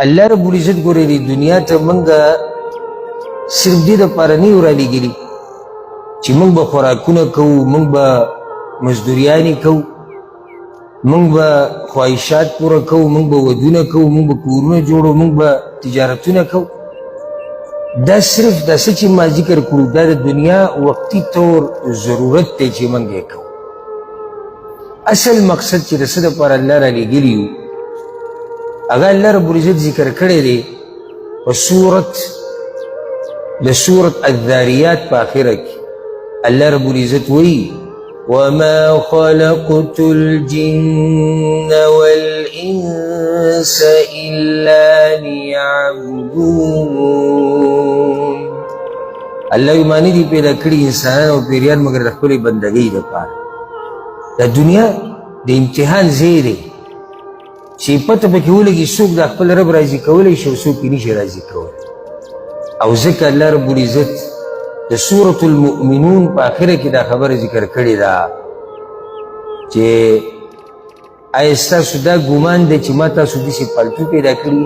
الله رب العزت ګورې دې دنیا ته منګه صرف دې دپاره نه یو رالیږلي چې موږ به خوراکونه کوو، موږ به مزدوریانې کوو، موږ به خواهشات پوره کوو، موږ به ودونه کوو، موږ به کورونه جوړو، موږ به تجارتونه کوو. دا صرف دا څه چې ما ذکر کړو دا د دنیا وقتي طور ضرورت دی چې موږ یې کوو. اصل مقصد چې د څه دپاره الله رالیږلي یو هغه الله رب العزت ذکر کړی دی په سورت الذاریات په آخره کې. الله رب العزت وایي وما خلقت الجن والإنس إلا ليعبدون. الله یمانی دی پیدا کړي انسانان او پیریان مگر د خپلې بندګۍ دپاره. دا دنیا د امتحان ځای دی چې پته پکې ولګي څوک د خپل رب راضي کولی شي او څوک یې نشي راضي کولی. او ځکه الله رب العزت د سورة المؤمنون په آخره کې دا خبره ذکر کړې ده چې آیا ستاسو دا ګمان دی چې ما تاسو داسې پالتو پیدا کړي